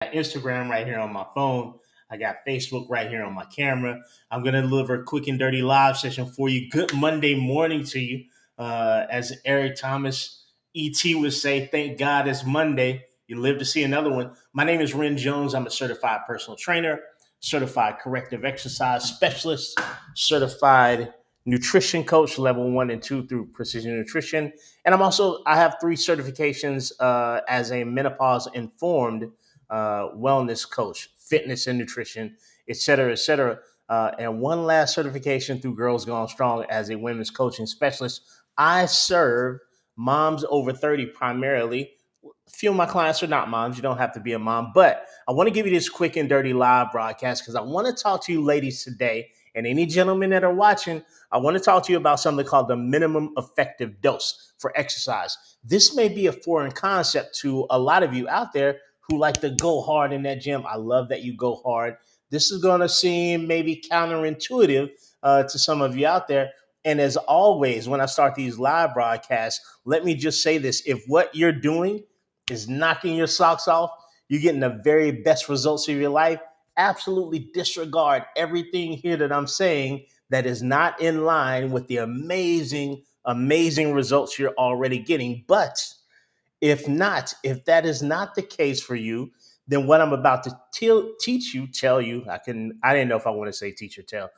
Instagram right here on my phone. I got Facebook right here on my camera. I'm going to deliver a quick and dirty live session for you. Good Monday morning to you. As Eric Thomas ET would say, thank God it's Monday. You live to see another one. My name is Ren Jones. I'm a certified personal trainer, certified corrective exercise specialist, certified nutrition coach level 1 and 2 through Precision Nutrition. And I have three certifications as a menopause informed wellness coach, fitness and nutrition, et cetera, et cetera. And one last certification through Girls Gone Strong as a women's coaching specialist. I serve moms over 30 primarily. A few of my clients are not moms. You don't have to be a mom, but I want to give you this quick and dirty live broadcast because I want to talk to you ladies today and any gentlemen that are watching. I want to talk to you about something called the minimum effective dose for exercise. This may be a foreign concept to a lot of you out there who like to go hard in that gym. I love that you go hard. This is going to seem maybe counterintuitive to some of you out there. And as always, when I start these live broadcasts, let me just say this. If what you're doing is knocking your socks off, you're getting the very best results of your life, absolutely disregard everything here that I'm saying that is not in line with the amazing results you're already getting. But if that is not the case for you, then what I'm about to tell you, I didn't know if I want to say teach or tell.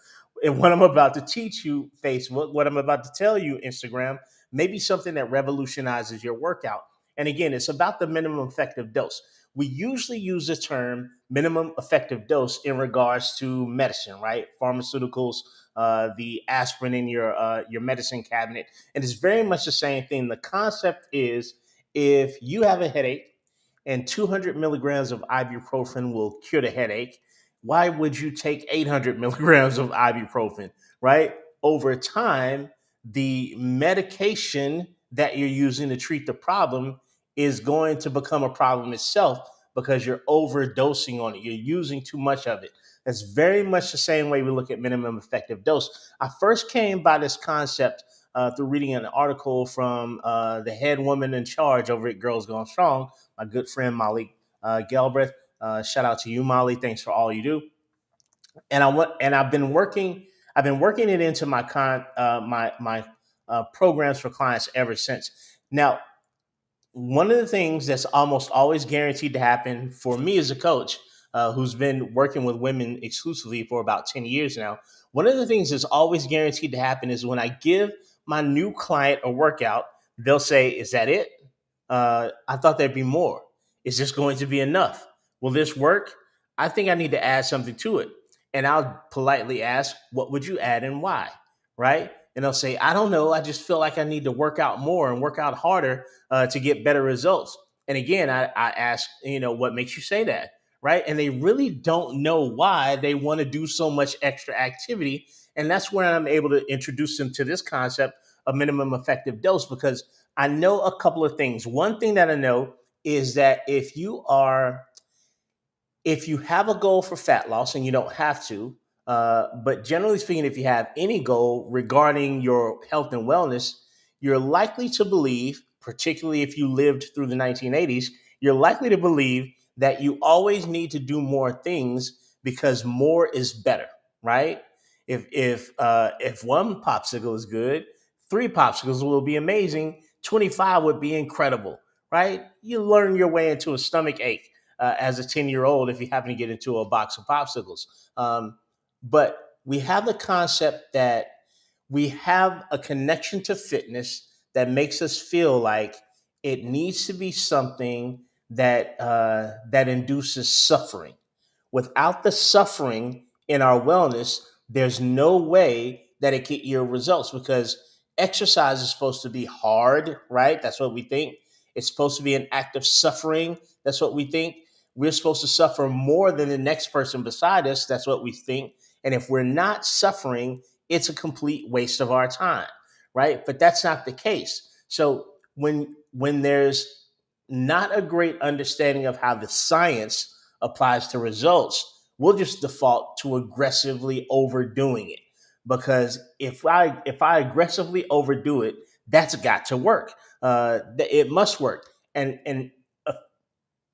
And what I'm about to teach you, Facebook, what I'm about to tell you, Instagram, maybe something that revolutionizes your workout. And again, it's about the minimum effective dose. We usually use the term minimum effective dose in regards to medicine, right? Pharmaceuticals, the aspirin in your medicine cabinet, and it's very much the same thing. The concept is if you have a headache and 200 milligrams of ibuprofen will cure the headache, why would you take 800 milligrams of ibuprofen, right? Over time, the medication that you're using to treat the problem is going to become a problem itself because you're overdosing on it. You're using too much of it. That's very much the same way we look at minimum effective dose. I first came by this concept through reading an article from the head woman in charge over at Girls Gone Strong, my good friend Molly Galbraith. Shout out to you, Molly. Thanks for all you do. And I've been working it into my programs for clients ever since. Now, one of the things that's almost always guaranteed to happen for me as a coach who's been working with women exclusively for about 10 years now, one of the things that's always guaranteed to happen is when I give my new client a workout, they'll say, "Is that it? I thought there'd be more. Is this going to be enough? Will this work? I think I need to add something to it." And I'll politely ask, "What would you add and why?" Right? And they'll say, "I don't know. I just feel like I need to work out more and work out harder to get better results." And again, I ask, what makes you say that? Right. And they really don't know why they want to do so much extra activity. And that's when I'm able to introduce them to this concept of minimum effective dose because I know a couple of things. One thing that I know is that if you have a goal for fat loss, and you don't have to, but generally speaking, if you have any goal regarding your health and wellness, you're likely to believe, particularly if you lived through the 1980s, you're likely to believe that you always need to do more things because more is better, right? If one popsicle is good, three popsicles will be amazing. 25 would be incredible, right? You learn your way into a stomach ache as a 10-year-old if you happen to get into a box of popsicles. But we have the concept that we have a connection to fitness that makes us feel like it needs to be something that induces suffering. Without the suffering in our wellness, there's no way that it can yield results because exercise is supposed to be hard, right? That's what we think. It's supposed to be an act of suffering. That's what we think. We're supposed to suffer more than the next person beside us. That's what we think. And if we're not suffering, it's a complete waste of our time, right? But that's not the case. So when there's not a great understanding of how the science applies to results, we'll just default to aggressively overdoing it. Because if I aggressively overdo it, that's got to work. It must work. And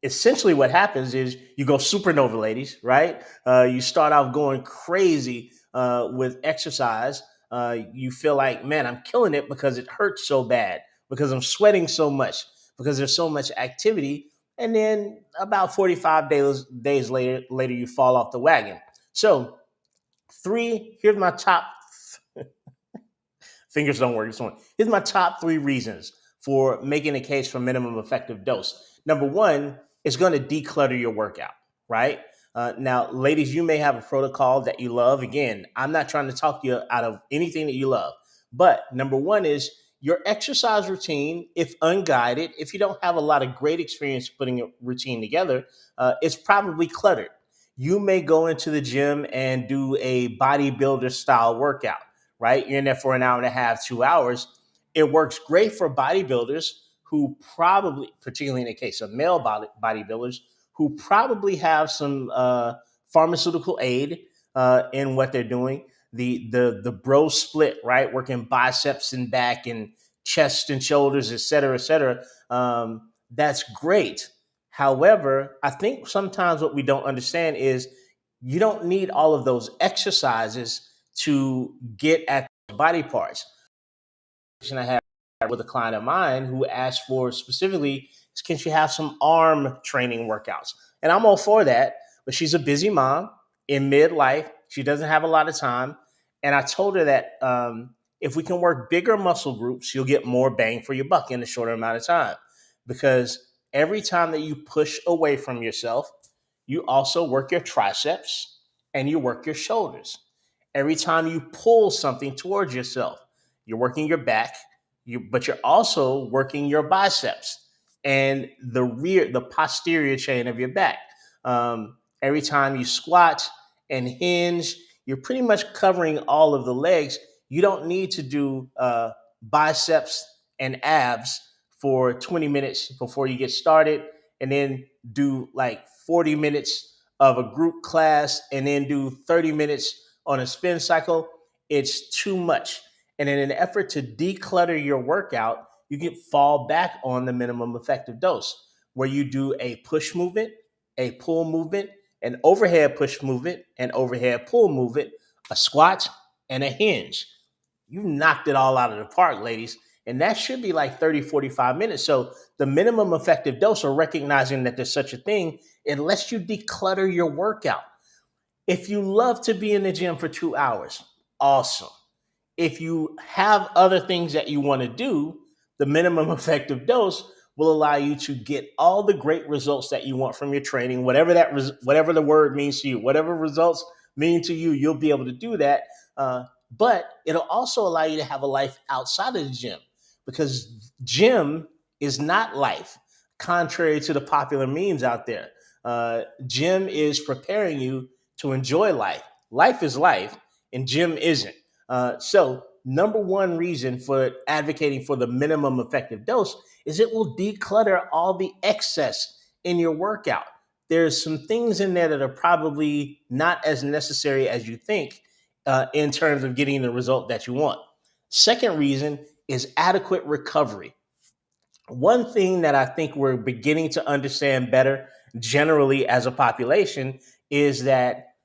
essentially what happens is you go supernova, ladies, right? You start off going crazy with exercise. You feel like, man, I'm killing it because it hurts so bad, because I'm sweating so much, because there's so much activity. And then about 45 days later, you fall off the wagon. So, here's my top fingers don't work. This one. Here's my top three reasons for making a case for minimum effective dose. Number one, it's going to declutter your workout, right? Now, ladies, you may have a protocol that you love. Again, I'm not trying to talk you out of anything that you love. But number one is your exercise routine, if unguided, if you don't have a lot of great experience putting a routine together, it's probably cluttered. You may go into the gym and do a bodybuilder style workout, right? You're in there for an hour and a half, 2 hours. It works great for bodybuilders who probably, particularly in the case of male bodybuilders, who probably have some pharmaceutical aid in what they're doing. The bro split, right? Working biceps and back and chest and shoulders, et cetera, et cetera. That's great. However, I think sometimes what we don't understand is you don't need all of those exercises to get at the body parts. I had with a client of mine who asked for specifically, can she have some arm training workouts? And I'm all for that, but she's a busy mom in midlife. She doesn't have a lot of time. And I told her that if we can work bigger muscle groups, you'll get more bang for your buck in a shorter amount of time. Because every time that you push away from yourself, you also work your triceps and you work your shoulders. Every time you pull something towards yourself, you're working your back, but you're also working your biceps and the posterior chain of your back. Every time you squat and hinge, you're pretty much covering all of the legs. You don't need to do biceps and abs for 20 minutes before you get started, and then do like 40 minutes of a group class, and then do 30 minutes on a spin cycle. It's too much. And in an effort to declutter your workout, you can fall back on the minimum effective dose, where you do a push movement, a pull movement, an overhead push movement, an overhead pull movement, a squat, and a hinge. You knocked it all out of the park, ladies. And that should be like 30, 45 minutes. So the minimum effective dose, or recognizing that there's such a thing, it lets you declutter your workout. If you love to be in the gym for 2 hours, awesome. If you have other things that you want to do, the minimum effective dose will allow you to get all the great results that you want from your training, whatever the word means to you, whatever results mean to you, you'll be able to do that. But it'll also allow you to have a life outside of the gym, because gym is not life, contrary to the popular memes out there. Gym is preparing you to enjoy life. Life is life, and gym isn't. So, number one reason for advocating for the minimum effective dose is it will declutter all the excess in your workout. There's some things in there that are probably not as necessary as you think in terms of getting the result that you want. Second reason is adequate recovery. One thing that I think we're beginning to understand better generally as a population is that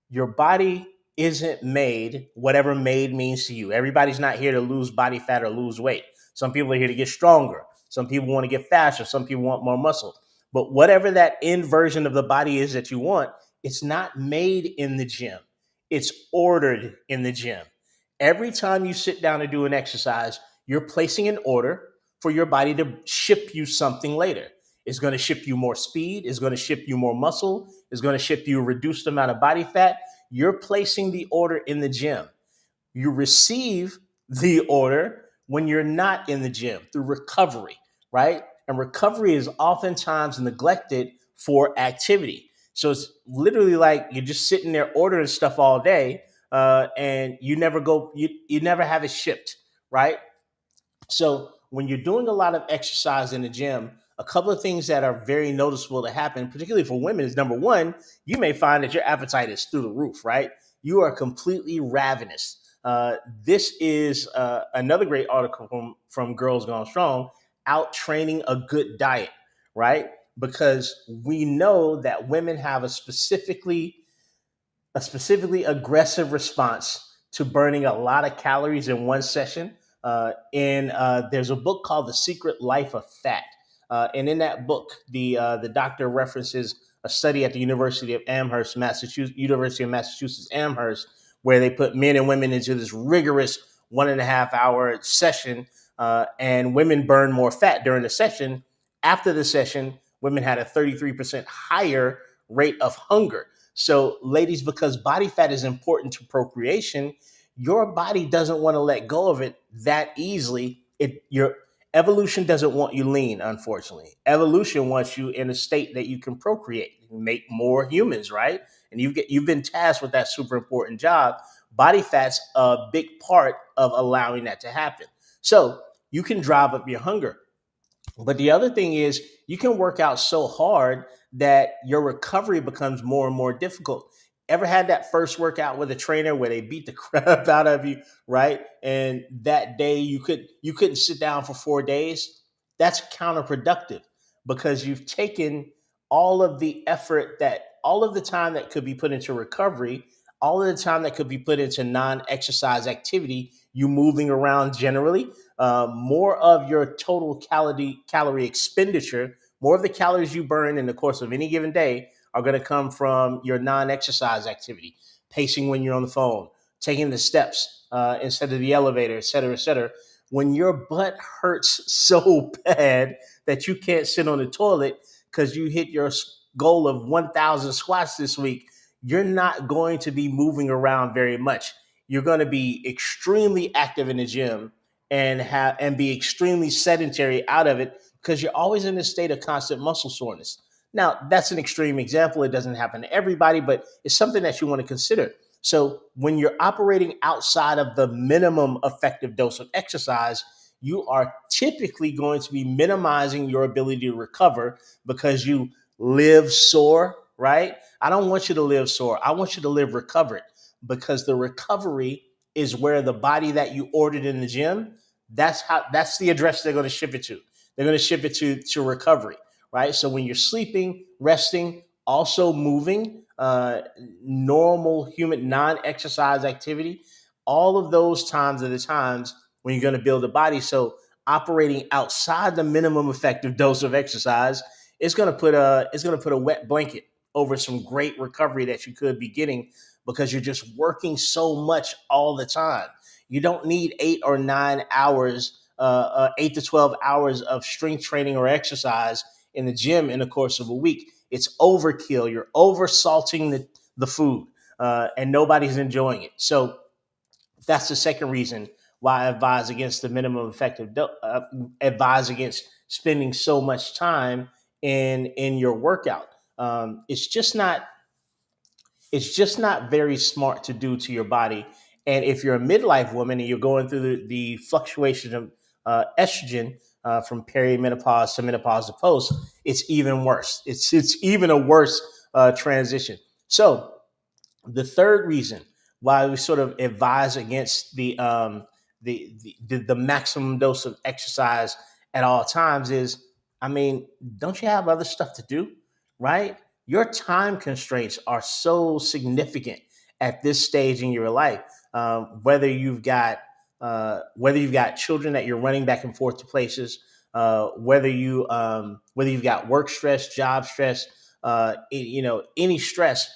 your body isn't made whatever made means to you. Everybody's not here to lose body fat or lose weight. Some people are here to get stronger. Some people want to get faster. Some people want more muscle. But whatever that end version of the body is that you want, it's not made in the gym. It's ordered in the gym. Every time you sit down to do an exercise, you're placing an order for your body to ship you something later. It's going to ship you more speed. It's going to ship you more muscle. It's going to ship you a reduced amount of body fat. You're placing the order in the gym. You receive the order when you're not in the gym through recovery, right? And recovery is oftentimes neglected for activity. So it's literally like you're just sitting there ordering stuff all day, and you never have it shipped, right? So when you're doing a lot of exercise in the gym, a couple of things that are very noticeable to happen, particularly for women, is number one, you may find that your appetite is through the roof, right? You are completely ravenous. This is another great article from Girls Gone Strong, out training a good diet, right? Because we know that women have a specifically aggressive response to burning a lot of calories in one session. And there's a book called The Secret Life of Fat, and in that book, the doctor references a study at the University of Massachusetts Amherst, where they put men and women into this rigorous 1.5 hour session, and women burn more fat during the session. After the session, women had a 33% higher rate of hunger. So, ladies, because body fat is important to procreation, your body doesn't want to let go of it that easily. Your evolution doesn't want you lean, unfortunately. Evolution wants you in a state that you can procreate, make more humans, right? And you've been tasked with that super important job. Body fat's a big part of allowing that to happen. So you can drive up your hunger. But the other thing is, you can work out so hard that your recovery becomes more and more difficult. Ever had that first workout with a trainer where they beat the crap out of you, right? And that day you couldn't sit down for 4 days? That's counterproductive, because you've taken all of the time that could be put into recovery, all of the time that could be put into non-exercise activity, you moving around generally, more of your total calorie expenditure, more of the calories you burn in the course of any given day are going to come from your non-exercise activity, pacing when you're on the phone, taking the steps instead of the elevator, et cetera, et cetera. When your butt hurts so bad that you can't sit on the toilet because you hit your goal of 1,000 squats this week, you're not going to be moving around very much. You're going to be extremely active in the gym and be extremely sedentary out of it, because you're always in a state of constant muscle soreness. Now, that's an extreme example. It doesn't happen to everybody, but it's something that you want to consider. So, when you're operating outside of the minimum effective dose of exercise, you are typically going to be minimizing your ability to recover, because you live sore, right? I don't want you to live sore. I want you to live recovered, because the recovery is where the body that you ordered in the gym, that's the address they're going to ship it to. They're going to ship it to recovery, right? So when you're sleeping, resting, also moving, normal human non-exercise activity, all of those times are the times when you're going to build a body. So operating outside the minimum effective dose of exercise is going to put a wet blanket over some great recovery that you could be getting, because you're just working so much all the time. You don't need 8 or 9 hours, 8 to 12 hours of strength training or exercise in the gym in the course of a week. It's overkill. You're over salting the food, and nobody's enjoying it. So that's the second reason why I advise against the minimum effective advise against spending so much time in your workout. It's just not very smart to do to your body. And if you're a midlife woman and you're going through the fluctuation of estrogen, from perimenopause to menopause to post, it's even worse. It's even a worse transition. So the third reason why we sort of advise against the maximum dose of exercise at all times is, I mean, don't you have other stuff to do, right? Your time constraints are so significant at this stage in your life. Whether you've got children that you're running back and forth to places, whether you've got work stress, job stress, any stress,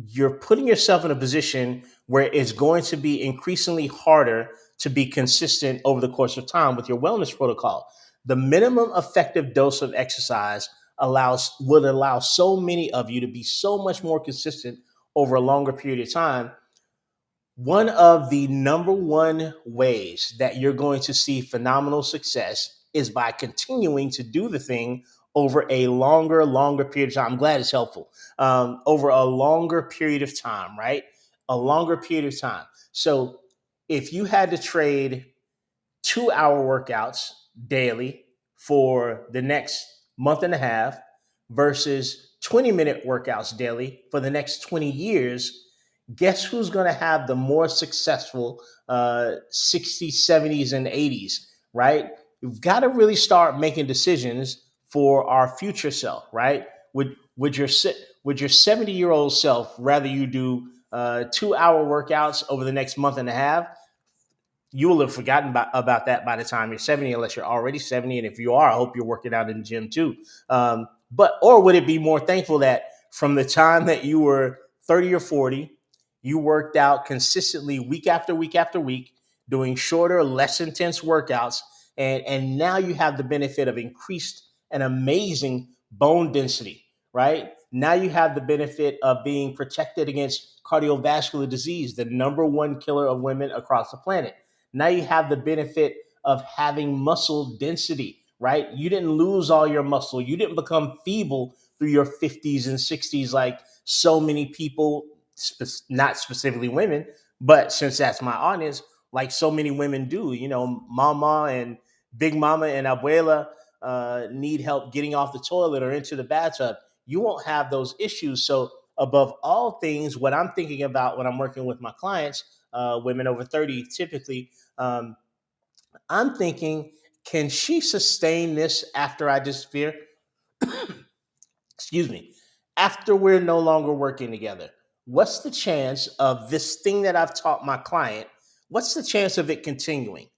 you're putting yourself in a position where it's going to be increasingly harder to be consistent over the course of time with your wellness protocol. The minimum effective dose of exercise would allow so many of you to be so much more consistent over a longer period of time. One of the number one ways that you're going to see phenomenal success is by continuing to do the thing over a longer period of time. I'm glad it's helpful. Over a longer period of time, right? A longer period of time. So if you had to trade 2 hour workouts daily for the next month and a half versus 20-minute workouts daily for the next 20 years, guess who's going to have the more successful 60s, 70s, and 80s, right? You've got to really start making decisions for our future self, right? Would your si- would your 70-year-old self rather you do 2 hour workouts over the next month and a half? You will have forgotten about that by the time you're 70, unless you're already 70. And if you are, I hope you're working out in the gym too. Or would it be more thankful that from the time that you were 30 or 40, you worked out consistently week after week after week, doing shorter, less intense workouts, and now you have the benefit of increased and amazing bone density, right? Now you have the benefit of being protected against cardiovascular disease, the number one killer of women across the planet. Now you have the benefit of having muscle density, right? You didn't lose all your muscle. You didn't become feeble through your 50s and 60s like so many people, not specifically women, but since that's my audience, like so many women do. You know, mama and big mama and abuela need help getting off the toilet or into the bathtub. You won't have those issues. So, above all things, what I'm thinking about when I'm working with my clients, women over 30 typically, um, I'm thinking, can she sustain this after I disappear? Excuse me, after we're no longer working together? What's the chance of this thing that I've taught my client? What's the chance of it continuing?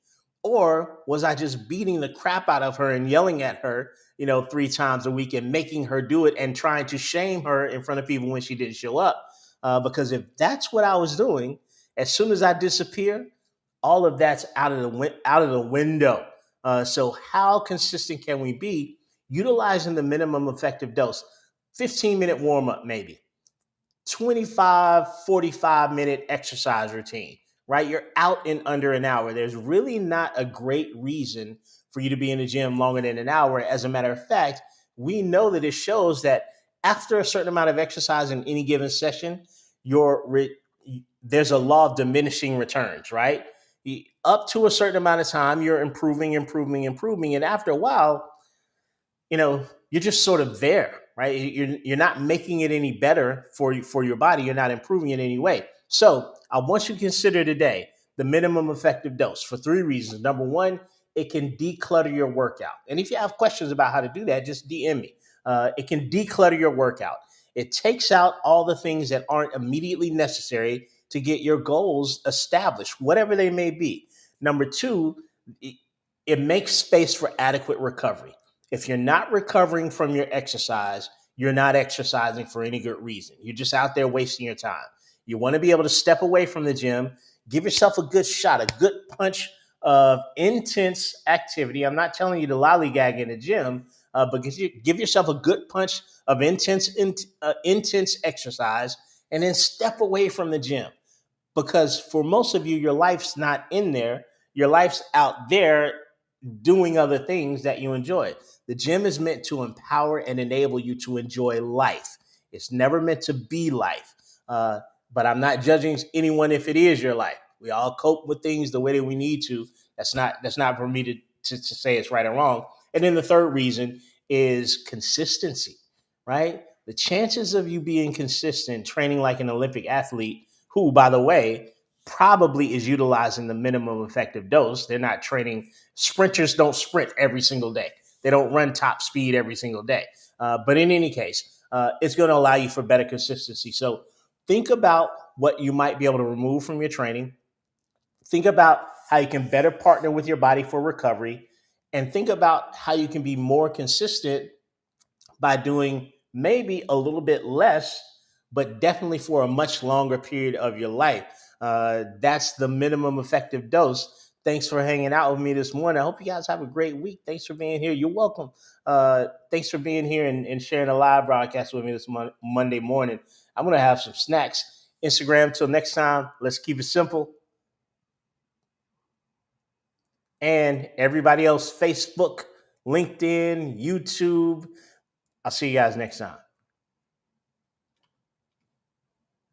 Or was I just beating the crap out of her and yelling at her, 3 times a week and making her do it and trying to shame her in front of people when she didn't show up? Because if that's what I was doing, as soon as I disappear, all of that's out of the window. So how consistent can we be utilizing the minimum effective dose? 15-minute warm up, maybe 25, 45 minute exercise routine, right? You're out in under an hour. There's really not a great reason for you to be in the gym longer than an hour. As a matter of fact, we know that it shows that after a certain amount of exercise in any given session, there's a law of diminishing returns, right? Up to a certain amount of time, you're improving, improving, improving. And after a while, you're just sort of there, right? You're not making it any better for your body. You're not improving in any way. So I want you to consider today the minimum effective dose for 3 reasons. Number one, it can declutter your workout. And if you have questions about how to do that, just DM me. It can declutter your workout. It takes out all the things that aren't immediately necessary to get your goals established, whatever they may be. Number two, it makes space for adequate recovery. If you're not recovering from your exercise, you're not exercising for any good reason. You're just out there wasting your time. You want to be able to step away from the gym, give yourself a good shot, a good punch of intense activity. I'm not telling you to lollygag in the gym, but give yourself a good punch of intense exercise, and then step away from the gym. Because for most of you, your life's not in there. Your life's out there doing other things that you enjoy. The gym is meant to empower and enable you to enjoy life. It's never meant to be life. But I'm not judging anyone if it is your life. We all cope with things the way that we need to. That's not for me to say it's right or wrong. And then the third reason is consistency, right? The chances of you being consistent, training like an Olympic athlete, who, by the way, probably is utilizing the minimum effective dose. They're not training. Sprinters don't sprint every single day. They don't run top speed every single day. But in any case, it's going to allow you for better consistency. So think about what you might be able to remove from your training. Think about how you can better partner with your body for recovery. And think about how you can be more consistent by doing maybe a little bit less, but definitely for a much longer period of your life. That's the minimum effective dose. Thanks for hanging out with me this morning. I hope you guys have a great week. Thanks for being here. You're welcome. Thanks for being here and sharing a live broadcast with me this Monday morning. I'm going to have some snacks. Instagram, till next time, let's keep it simple. And everybody else, Facebook, LinkedIn, YouTube. I'll see you guys next time.